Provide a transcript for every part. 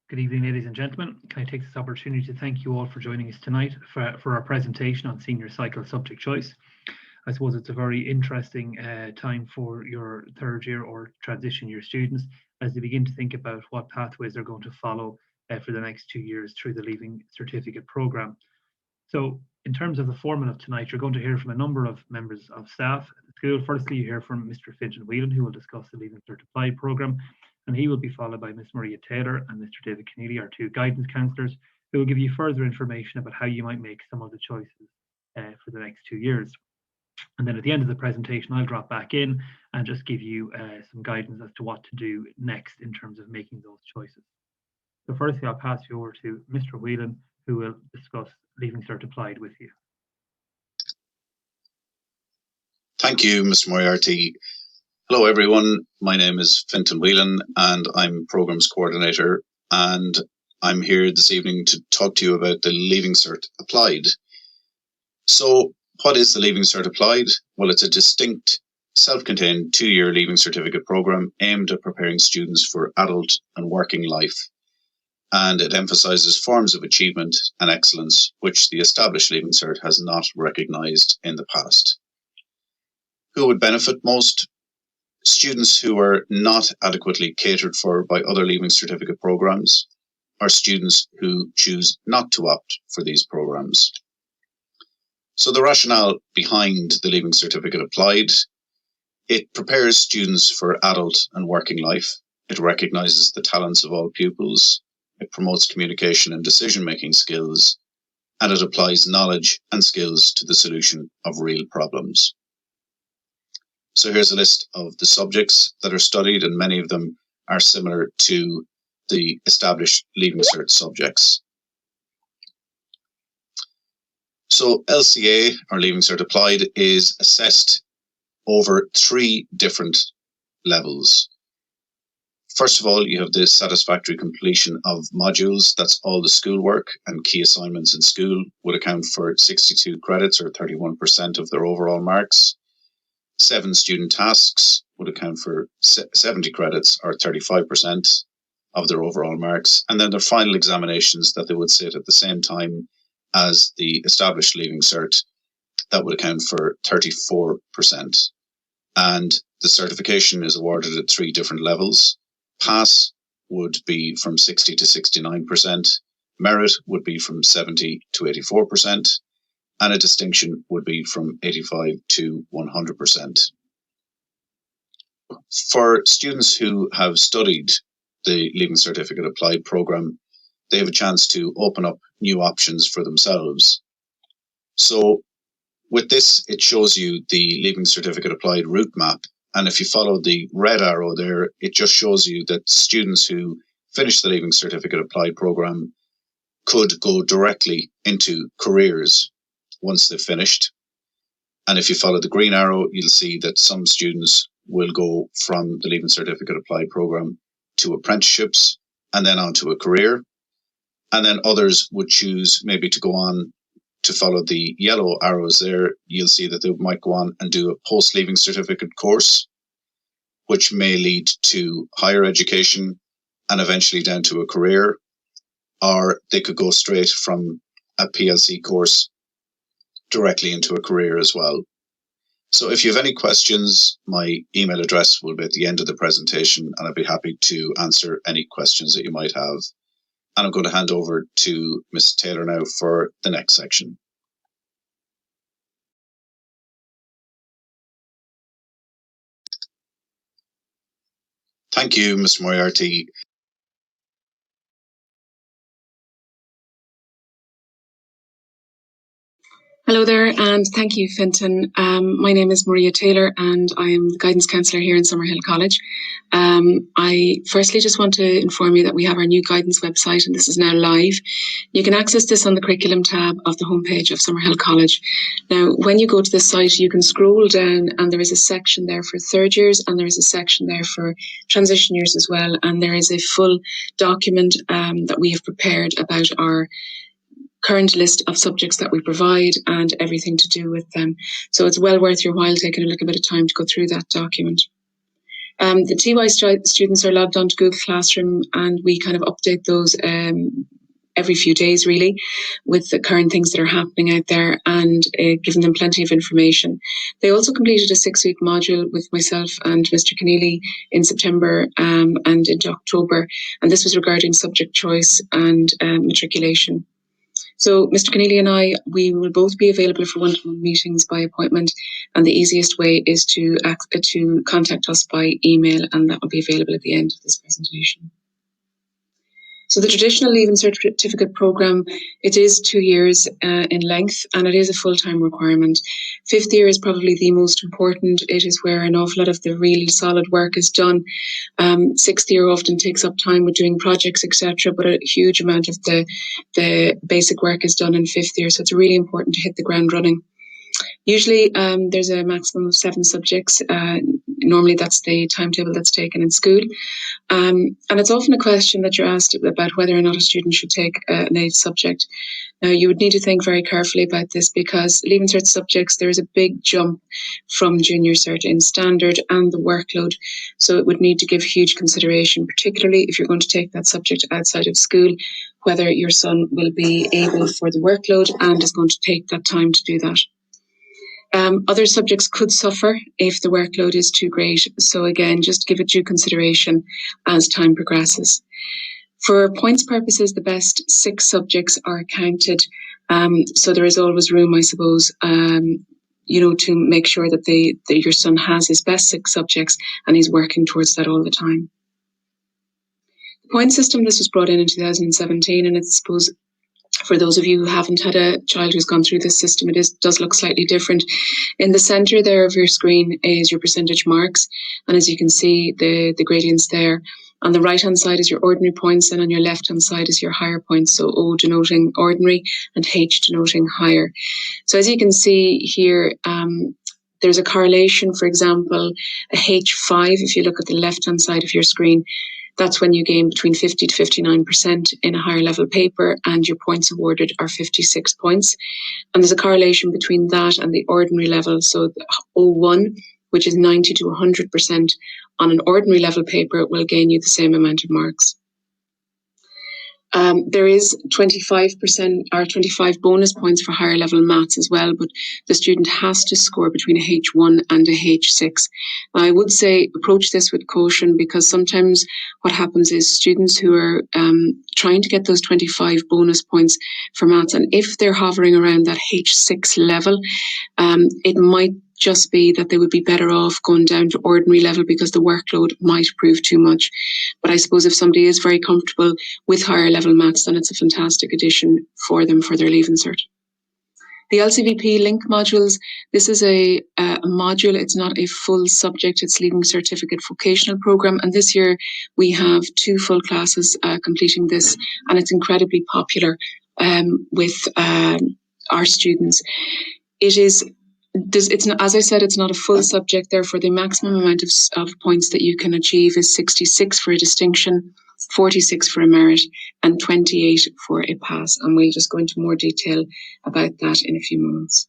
Good evening, ladies and gentlemen. Can I take this opportunity to thank you all for joining us tonight for our presentation on senior cycle subject choice. I suppose it's a very interesting time for your third year or transition year students as they begin to think about what pathways they're going to follow for the next 2 years through the Leaving Certificate programme. So in terms of the format of tonight, you're going to hear from a number of members of staff at the school. Firstly, you hear from Mr. Fintan Whelan, who will discuss the Leaving Cert Applied programme, and he will be followed by Ms. Maria Taylor and Mr. David Keneally, our two guidance counsellors, who will give you further information about how you might make some of the choices for the next 2 years. And then at the end of the presentation, I'll drop back in and just give you some guidance as to what to do next in terms of making those choices. So firstly, I'll pass you over to Mr. Whelan, who will discuss Leaving Cert Applied with you. Thank you, Mr. Moriarty. Hello, everyone. My name is Fintan Whelan, and I'm Programmes Coordinator, and I'm here this evening to talk to you about the Leaving Cert Applied. So, what is the Leaving Cert Applied? Well, it's a distinct, self-contained 2-year Leaving Certificate programme aimed at preparing students for adult and working life, and it emphasises forms of achievement and excellence which the established Leaving Cert has not recognised in the past. Who would benefit most? Students who are not adequately catered for by other Leaving Certificate programmes, or students who choose not to opt for these programmes. So the rationale behind the Leaving Certificate Applied, it prepares students for adult and working life. It recognises the talents of all pupils. It promotes communication and decision-making skills, and it applies knowledge and skills to the solution of real problems. So here's a list of the subjects that are studied, and many of them are similar to the established Leaving Cert subjects. So LCA, or Leaving Cert Applied, is assessed over 3 different levels. First of all, you have the satisfactory completion of modules. That's all the schoolwork and key assignments in school would account for 62 credits, or 31% of their overall marks. 7 student tasks would account for 70 credits, or 35% of their overall marks. And then their final examinations that they would sit at the same time as the established Leaving Cert, that would account for 34%. And the certification is awarded at 3 different levels. Pass would be from 60 to 69%. Merit would be from 70 to 84%. And a distinction would be from 85 to 100%. For students who have studied the Leaving Certificate Applied programme, they have a chance to open up new options for themselves. So with this, it shows you the Leaving Certificate Applied route map. And if you follow the red arrow there, it just shows you that students who finish the Leaving Certificate Applied programme could go directly into careers once they've finished. And if you follow the green arrow, you'll see that some students will go from the Leaving Certificate Applied programme to apprenticeships and then on to a career. And then others would choose maybe to go on to follow the yellow arrows there. You'll see that they might go on and do a post-Leaving Certificate course, which may lead to higher education and eventually down to a career, or they could go straight from a PLC course directly into a career as well. So if you have any questions, my email address will be at the end of the presentation, and I'd be happy to answer any questions that you might have. And I'm going to hand over to Ms. Taylor now for the next section. Thank you, Mr. Moriarty. Hello there, and thank you, Fintan. My name is Maria Taylor, and I am the guidance counsellor here in Summerhill College. I firstly just want to inform you that we have our new guidance website, and this is now live. You can access this on the curriculum tab of the homepage of Summerhill College. Now, when you go to this site, you can scroll down, and there is a section there for third years, and there is a section there for transition years as well. And there is a full document that we have prepared about our current list of subjects that we provide and everything to do with them. So it's well worth your while taking a little bit of time to go through that document. The TY students are logged onto Google Classroom, and we kind of update those every few days, really, with the current things that are happening out there, and giving them plenty of information. They also completed a 6-week module with myself and Mr. Keneally in September and into October, and this was regarding subject choice and matriculation. So Mr. Keneally and I, we will both be available for one-to-one meetings by appointment, and the easiest way is to contact us by email, and that will be available at the end of this presentation. So the traditional Leaving Certificate programme, it is 2 years in length, and it is a full-time requirement. 5th year is probably the most important. It is where an awful lot of the really solid work is done. 6th year often takes up time with doing projects, etc., but a huge amount of the basic work is done in 5th year, so it's really important to hit the ground running. Usually there's a maximum of 7 subjects. Normally that's the timetable that's taken in school. And it's often a question that you're asked about whether or not a student should take an 8th subject. Now, you would need to think very carefully about this, because Leaving Cert subjects, there is a big jump from Junior Cert in standard and the workload. So it would need to give huge consideration, particularly if you're going to take that subject outside of school, whether your son will be able for the workload and is going to take that time to do that. Other subjects could suffer if the workload is too great. So again, just give it due consideration as time progresses. For points purposes, the best 6 subjects are counted. So there is always room, I suppose, to make sure that your son has his best 6 subjects and he's working towards that all the time. The point system, this was brought in 2017, and it's, I suppose, for those of you who haven't had a child who's gone through this system, it does look slightly different. In the centre there of your screen is your percentage marks, and as you can see, the gradients there. On the right-hand side is your ordinary points, and on your left-hand side is your higher points, so O denoting ordinary and H denoting higher. So as you can see here, there's a correlation. For example, a H5, if you look at the left-hand side of your screen, that's when you gain between 50 to 59% in a higher level paper, and your points awarded are 56 points. And there's a correlation between that and the ordinary level. So the O1, which is 90 to 100% on an ordinary level paper, will gain you the same amount of marks. There is 25% or 25 bonus points for higher level maths as well, but the student has to score between a H1 and a H6. Now, I would say approach this with caution, because sometimes what happens is students who are trying to get those 25 bonus points for maths, and if they're hovering around that H6 level, it might just be that they would be better off going down to ordinary level, because the workload might prove too much. But I suppose if somebody is very comfortable with higher level maths, then it's a fantastic addition for them for their Leaving Cert. The LCVP link modules, this is a module. It's not a full subject. It's Leaving Certificate vocational program. And this year we have 2 full classes completing this, and it's incredibly popular with our students. It's not, as I said, it's not a full subject. Therefore, the maximum amount of points that you can achieve is 66 for a distinction, 46 for a merit, and 28 for a pass. And we'll just go into more detail about that in a few moments.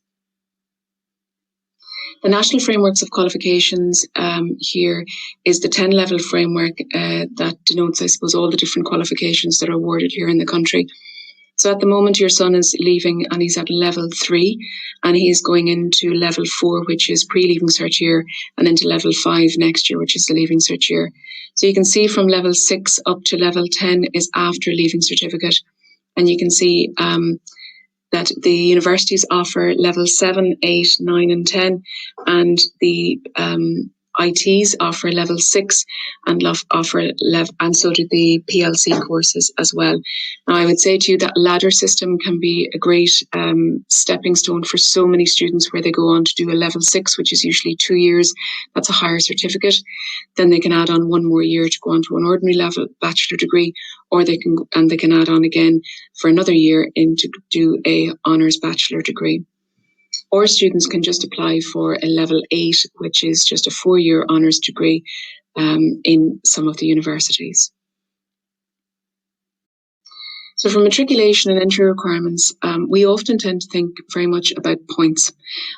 The National Frameworks of Qualifications here is the 10-level framework that denotes, I suppose, all the different qualifications that are awarded here in the country. So at the moment, your son is leaving and he's at level 3, and he's going into level 4, which is pre-Leaving Cert year, and into level 5 next year, which is the Leaving Cert year. So you can see from level 6 up to level 10 is after Leaving Certificate. And you can see that the universities offer level 7, 8, 9 and 10, and the ITs offer level 6 and and so do the PLC courses as well. Now, I would say to you that ladder system can be a great stepping stone for so many students, where they go on to do a level 6, which is usually 2 years. That's a higher certificate. Then they can add on 1 more year to go on to an ordinary level bachelor degree, or they can add on again for another year to do a honours bachelor degree. Or students can just apply for a level 8, which is just a 4-year honours degree in some of the universities. So for matriculation and entry requirements, we often tend to think very much about points,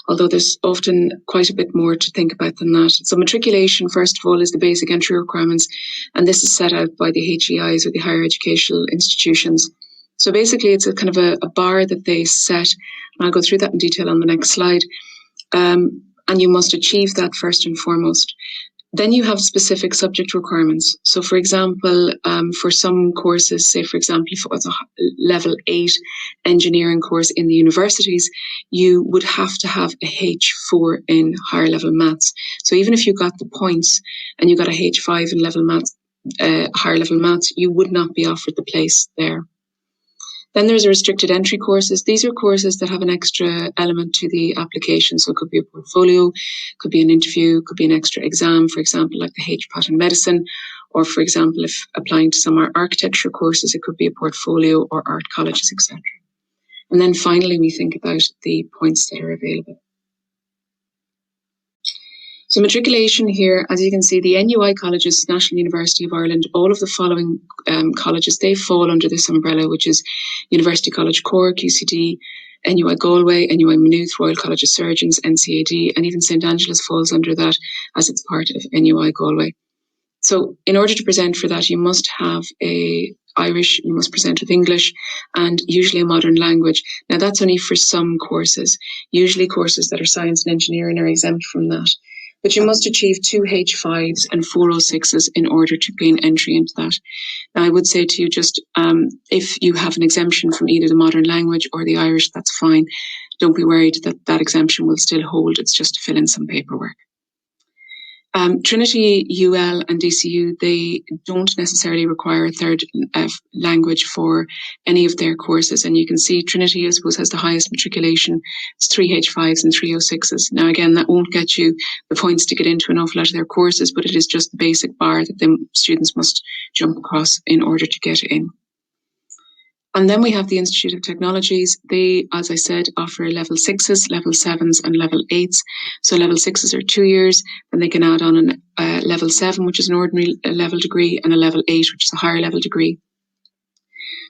although there's often quite a bit more to think about than that. So matriculation, first of all, is the basic entry requirements, and this is set out by the HEIs, or the higher educational institutions. So basically, it's a kind of a bar that they set, and I'll go through that in detail on the next slide. And you must achieve that first and foremost. Then you have specific subject requirements. So, for example, for some courses, say, for example, if it was a level 8 engineering course in the universities, you would have to have a H4 in higher level maths. So even if you got the points and you got a H5 in level maths, higher level maths, you would not be offered the place there. Then there's restricted entry courses. These are courses that have an extra element to the application. So it could be a portfolio, could be an interview, could be an extra exam, for example, like the HPAT in medicine. Or for example, if applying to some architecture courses, it could be a portfolio or art colleges, etc. And then finally, we think about the points that are available. So matriculation here, as you can see, the NUI colleges, National University of Ireland, all of the following colleges, they fall under this umbrella, which is University College Cork, UCD, NUI Galway, NUI Maynooth, Royal College of Surgeons, NCAD, and even St. Angela's falls under that as it's part of NUI Galway. So in order to present for that, you must have Irish, you must present with English, and usually a modern language. Now that's only for some courses. Usually courses that are science and engineering are exempt from that. But you must achieve 2 H5s and 4 O6s in order to gain entry into that. Now, I would say to you, just if you have an exemption from either the modern language or the Irish, that's fine. Don't be worried that that exemption will still hold. It's just to fill in some paperwork. Trinity, UL and DCU, they don't necessarily require a third language for any of their courses. And you can see Trinity, I suppose, has the highest matriculation. It's 3 H5s and 3 O6s. Now, again, that won't get you the points to get into an awful lot of their courses, but it is just the basic bar that the students must jump across in order to get in. And then we have the Institute of Technologies. They, as I said, offer level 6s, level 7s and level 8s. So level 6s are 2 years, and they can add on a level 7, which is an ordinary level degree, and a level 8, which is a higher level degree.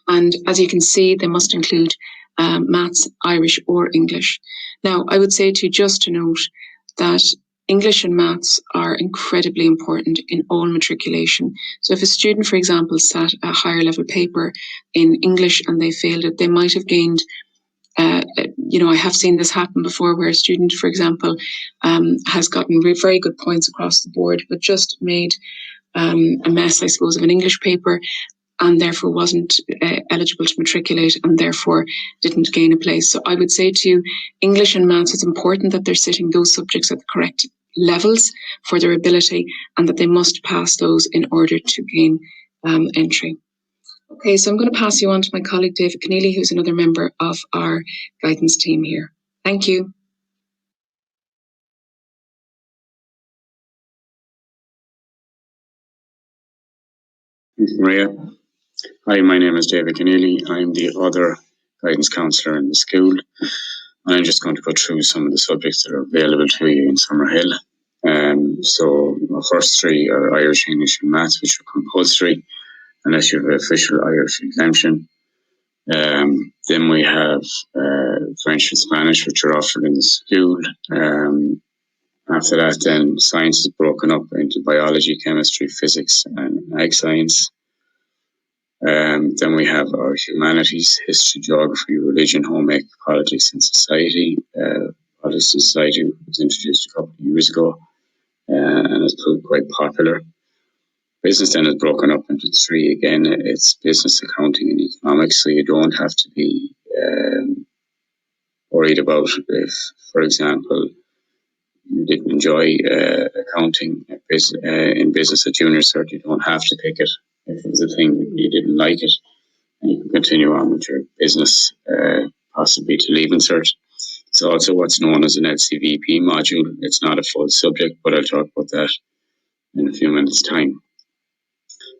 And as you can see, they must include maths, Irish or English. Now, I would say to you just to note that English and maths are incredibly important in all matriculation. So if a student, for example, sat a higher level paper in English and they failed it, they might have gained, I have seen this happen before where a student, for example, has gotten very good points across the board, but just made a mess, I suppose, of an English paper, and therefore wasn't eligible to matriculate and therefore didn't gain a place. So I would say to you, English and maths, it's important that they're sitting those subjects at the correct levels for their ability, and that they must pass those in order to gain entry. Okay, so I'm going to pass you on to my colleague David Keneally, who's another member of our guidance team here. Thank you. Thanks, Maria. Hi, my name is David Keneally. I'm the other guidance counsellor in the school. I'm just going to go through some of the subjects that are available to you in Summerhill. So the first 3 are Irish, English and Maths, which are compulsory unless you have official Irish exemption. Then we have French and Spanish, which are offered in the school. After that, then science is broken up into biology, chemistry, physics and ag science. Then we have our humanities, history, geography, religion, home ec, politics and society. Politics and society was introduced a couple of years ago and has proved quite popular. Business then is broken up into 3 again. It's business, accounting and economics, so you don't have to be worried about if, for example, you didn't enjoy accounting in business at junior cert. You don't have to pick it. If it was a thing that you didn't like it, and you can continue on with your business, possibly to leaving cert. It's also what's known as an LCVP module. It's not a full subject, but I'll talk about that in a few minutes' time.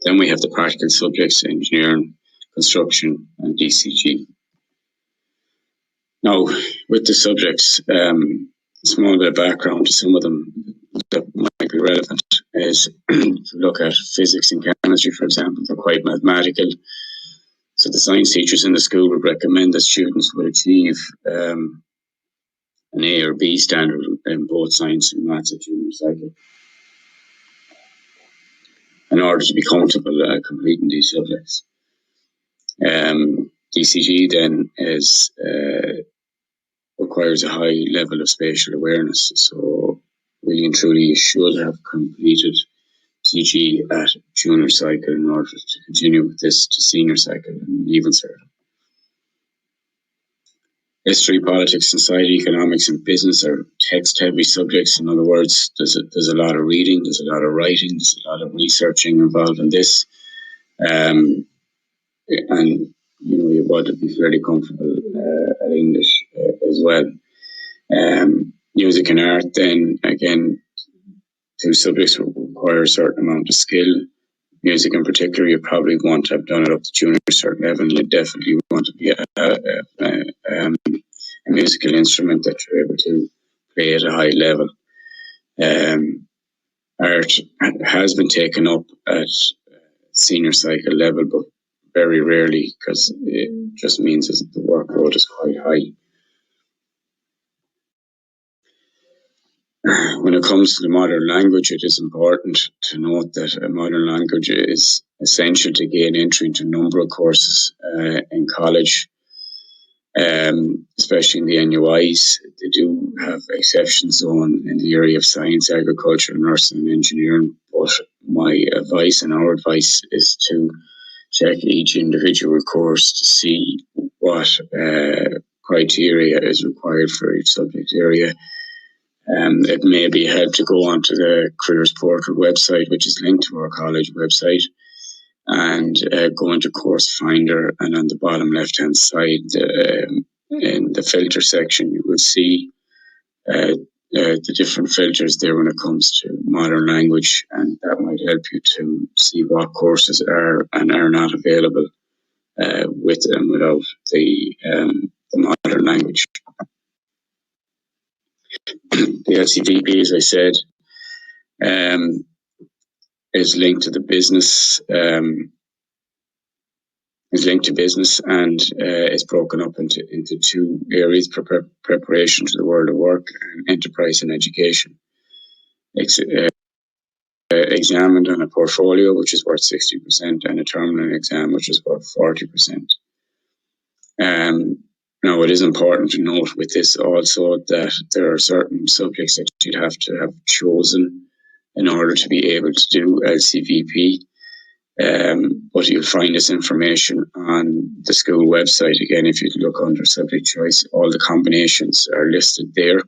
Then we have the practical subjects, engineering, construction, and DCG. Now, with the subjects, a small bit of background to some of them that might be relevant is to look at physics and chemistry, for example. They're quite mathematical. So the science teachers in the school would recommend that students would achieve an A or B standard in both science and maths at junior cycle in order to be comfortable completing these subjects. DCG then requires a high level of spatial awareness, so really and truly should have completed TG at junior cycle in order to continue with this to senior cycle and even cert. History, politics, society, economics, and business are text-heavy subjects. In other words, there's a lot of reading, there's a lot of writing, there's a lot of researching involved in this, and you want to be fairly comfortable at English as well. Music and art, then again, two subjects require a certain amount of skill. Music in particular, you probably want to have done it up to junior cert level. You definitely want to be a musical instrument that you're able to play at a high level. Art has been taken up at senior cycle level, but very rarely, because it just means that the workload is quite high. When it comes to the modern language, it is important to note that a modern language is essential to gain entry into a number of courses in college, especially in the NUIs. They do have exceptions on in the area of science, agriculture, nursing and engineering, but my advice and our advice is to check each individual course to see what criteria is required for each subject area. It may be helpful to go onto the Careers Portal website, which is linked to our college website, and go into Course Finder, and on the bottom left-hand side, in the filter section, you will see the different filters there when it comes to modern language, and that might help you to see what courses are and are not available with and without the modern language. The LCVP, as I said, is linked to the business. Is linked to business and is broken up into two areas: preparation to the world of work and enterprise and education. Examined on a portfolio, which is worth 60%, and a terminal exam, which is worth 40%. Now, it is important to note with this also that there are certain subjects that you'd have to have chosen in order to be able to do LCVP. But you'll find this information on the school website. Again, if you look under subject choice, all the combinations are listed there.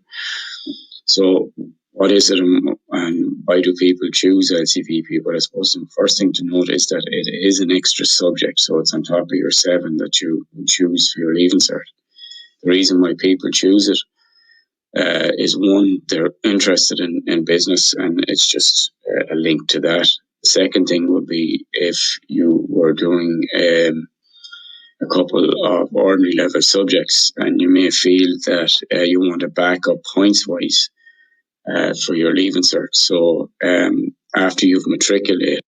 So what is it and why do people choose LCVP? Well, I suppose the first thing to note is that it is an extra subject. So it's on top of your 7 that you would choose for your Leaving Cert. The reason why people choose it is, one, they're interested in business, and it's just a link to that. The second thing would be if you were doing a couple of ordinary level subjects and you may feel that you want to back up points-wise for your Leaving Cert. So after you've matriculated,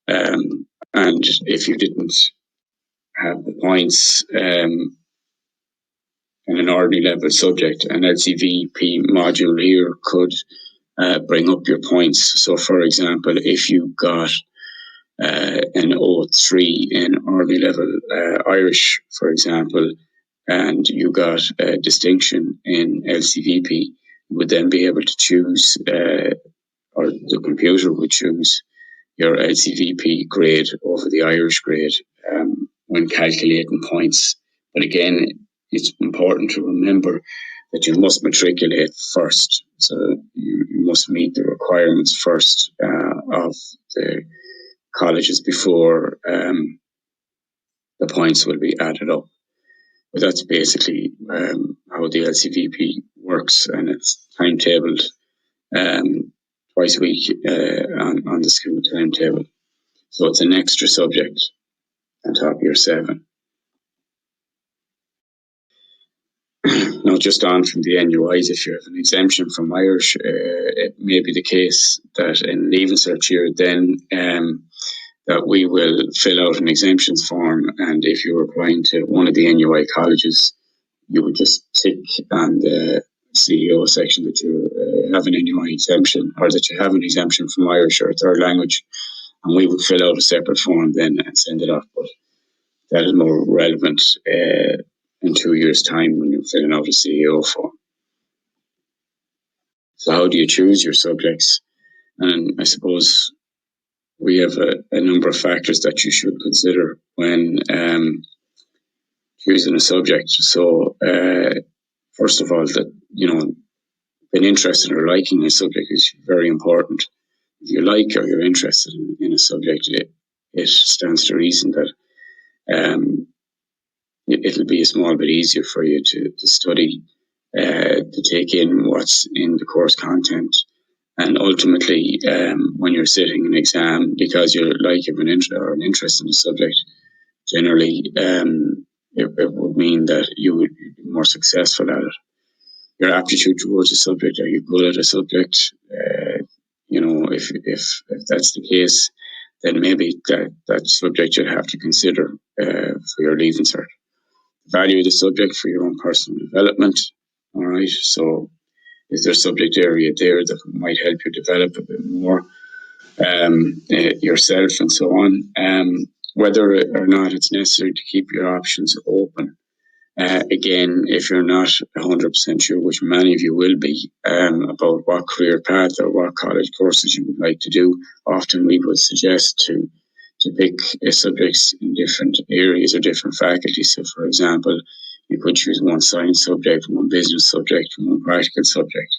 and if you didn't have the points in an ordinary level subject, an LCVP module here could bring up your points. So, for example, if you got an O3 in ordinary level Irish, for example, and you got a distinction in LCVP, you would then be able to choose, or the computer would choose, your LCVP grade over the Irish grade when calculating points. But again, it's important to remember that you must matriculate first. So you must meet the requirements first of the colleges before the points will be added up. But that's basically how the LCVP works, and it's timetabled twice a week on the school timetable. So it's an extra subject on top of your 7. Now, just on from the NUIs, if you have an exemption from Irish, it may be the case that in Leaving Cert year, then that we will fill out an exemptions form, and if you're applying to one of the NUI colleges, you would just tick on the CEO section that you have an NUI exemption, or that you have an exemption from Irish or a third language, and we would fill out a separate form then and send it off. But that is more relevant in 2 years' time when you're filling out a CEO form. So how do you choose your subjects? And I suppose we have a number of factors that you should consider when choosing a subject. So first of all, that, you know, being interested or liking a subject is very important. If you like or you're interested in a subject, it stands to reason that it'll be a small bit easier for you to study, to take in what's in the course content. And ultimately, when you're sitting an exam, because you like an interest in the subject, generally it would mean that you would be more successful at it. Your aptitude towards a subject, are you good at a subject? You know, if that's the case, then maybe that subject you'd have to consider for your Leaving Cert. Value the subject for your own personal development. All right, so is there a subject area there that might help you develop a bit more yourself and so on? Whether or not it's necessary to keep your options open. Again, if you're not 100% sure, which many of you will be, about what career path or what college courses you would like to do, often we would suggest to pick subjects in different areas or different faculties. So, for example, you could choose one science subject, one business subject, one practical subject.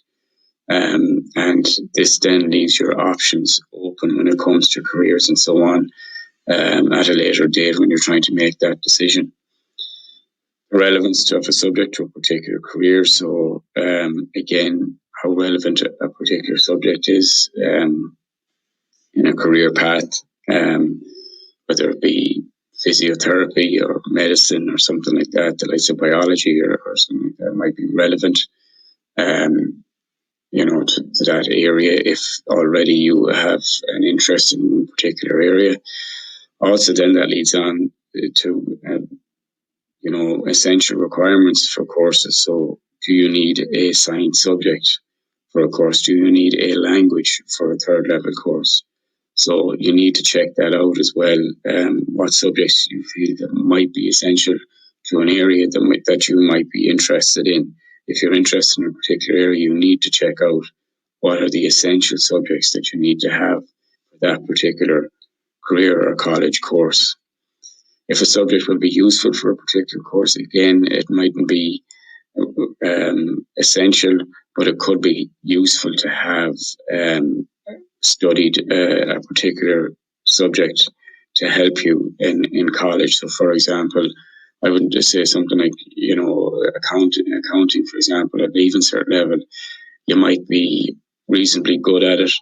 And this then leaves your options open when it comes to careers and so on at a later date when you're trying to make that decision. Relevance of a subject to a particular career. So again, how relevant a particular subject is in a career path, whether it be physiotherapy or medicine or something like that, the likes of biology or something like that might be relevant, you know, to that area if already you have an interest in a particular area. Also, then that leads on to you know, essential requirements for courses. So do you need a science subject for a course? Do you need a language for a third level course? So you need to check that out as well. What subjects you feel that might be essential to an area that you might be interested in. If you're interested in a particular area, you need to check out what are the essential subjects that you need to have for that particular career or college course. If a subject will be useful for a particular course, again, it mightn't be essential, but it could be useful to have studied a particular subject to help you in college. So, for example, I would just say something like, you know, accounting, for example, at Leaving Cert level, you might be reasonably good at it.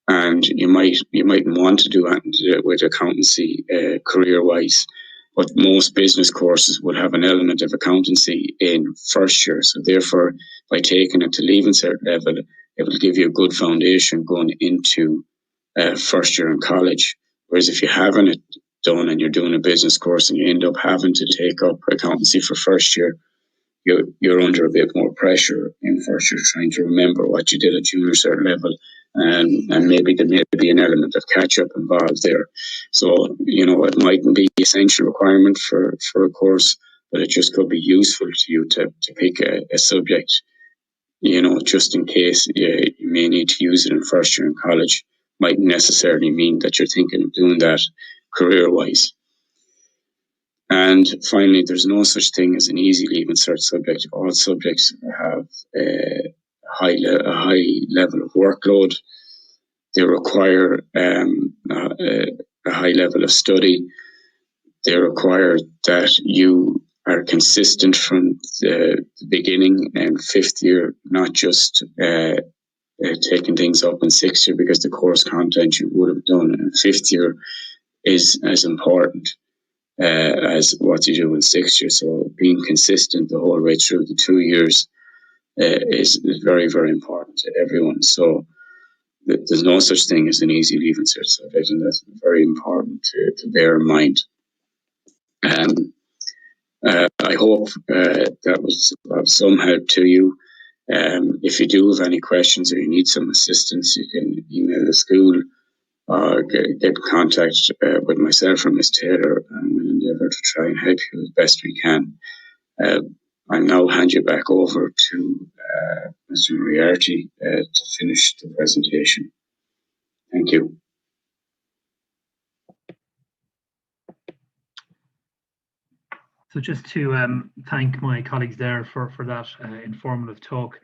And you mightn't want to do it with accountancy career-wise, but most business courses would have an element of accountancy in first year. So therefore, by taking it to Leaving Cert level, it will give you a good foundation going into first year in college. Whereas if you haven't it done and you're doing a business course and you end up having to take up accountancy for first year, you're under a bit more pressure in first year trying to remember what you did at junior cert level, and maybe there may be an element of catch-up involved there. So, you know, it mightn't be an essential requirement for a course, but it just could be useful to you to pick a subject, you know, just in case you may need to use it in first year in college. Mightn't necessarily mean that you're thinking of doing that career-wise. And finally, there's no such thing as an easy Leaving Cert subject. All subjects have a high level of workload. They require a high level of study. They require that you are consistent from the beginning and fifth year, not just taking things up in sixth year, because the course content you would have done in fifth year is as important as what you do in sixth year. So being consistent the whole way through the 2 years is very, very important to everyone. So there's no such thing as an easy leaving cert subject, and that's very important to bear in mind. I hope that was of some help to you. If you do have any questions or you need some assistance, you can email the school or get in contact with myself or Ms. Taylor, and we'll endeavour to try and help you as best we can. I'll now hand you back over to Mr. Moriarty to finish the presentation. Thank you. So just to thank my colleagues there for that informative talk.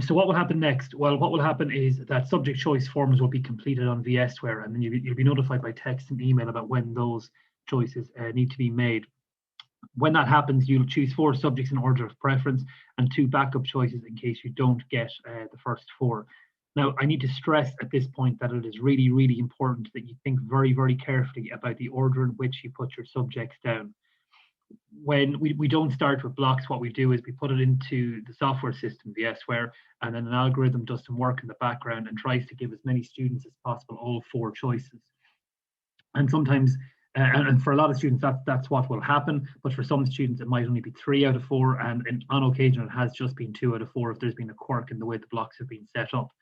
So what will happen next? Well, what will happen is that subject choice forms will be completed on VSware, and then you'll be notified by text and email about when those choices need to be made. When that happens, you'll choose 4 subjects in order of preference and 2 backup choices in case you don't get the first 4. Now, I need to stress at this point that it is really, really important that you think very, very carefully about the order in which you put your subjects down. When we don't start with blocks, what we do is we put it into the software system, VSware, and then an algorithm does some work in the background and tries to give as many students as possible all 4 choices. And sometimes, and for a lot of students, that's what will happen. But for some students, it might only be 3 out of 4, and on occasion, it has just been 2 out of 4 if there's been a quirk in the way the blocks have been set up.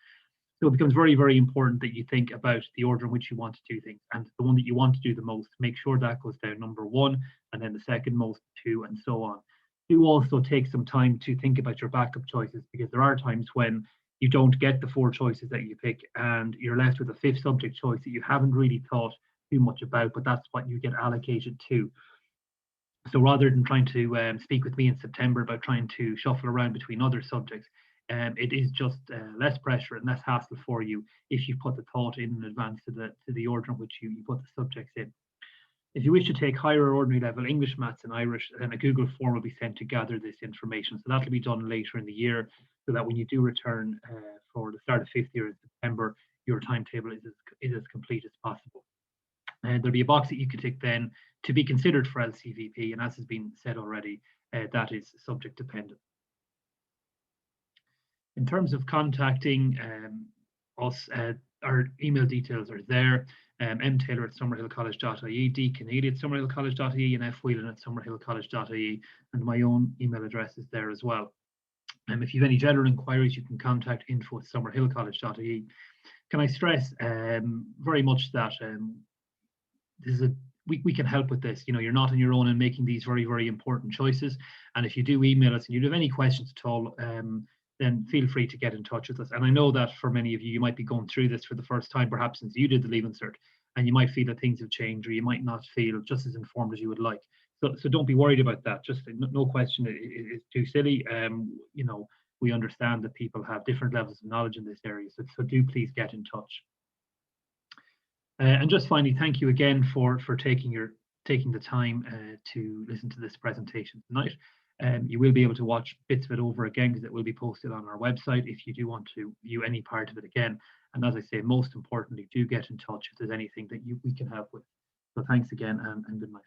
So it becomes very, very important that you think about the order in which you want to do things, and the one that you want to do the most, make sure that goes down number 1, and then the second most 2, and so on. Do also take some time to think about your backup choices, because there are times when you don't get the 4 choices that you pick and you're left with a 5th subject choice that you haven't really thought too much about, but that's what you get allocated to. So rather than trying to speak with me in September about trying to shuffle around between other subjects, it is just less pressure and less hassle for you if you put the thought in advance to the order in which you put the subjects in. If you wish to take higher or ordinary level English, Maths and Irish, then a Google form will be sent to gather this information. So that'll be done later in the year, so that when you do return for the start of 5th year in September, your timetable is as complete as possible. And there'll be a box that you can tick then to be considered for LCVP, and as has been said already, that is subject dependent. In terms of contacting us, our email details are there. mtaylor@summerhillcollege.ie, dkeneally@summerhillcollege.ie, and fwhelan@summerhillcollege.ie, and my own email address is there as well. If you have any general inquiries, you can contact info@summerhillcollege.ie. Can I stress very much that this is we can help with this. You're not on your own in making these very, very important choices. And if you do email us and you have any questions at all, then feel free to get in touch with us. And I know that for many of you, you might be going through this for the first time, perhaps since you did the Leaving Cert, and you might feel that things have changed, or you might not feel just as informed as you would like. So don't be worried about that. Just no question it's too silly. We understand that people have different levels of knowledge in this area, so do please get in touch. And just finally, thank you again for taking the time to listen to this presentation tonight. You will be able to watch bits of it over again, because it will be posted on our website if you do want to view any part of it again. And as I say, most importantly, do get in touch if there's anything that we can help with. So thanks again, and good night.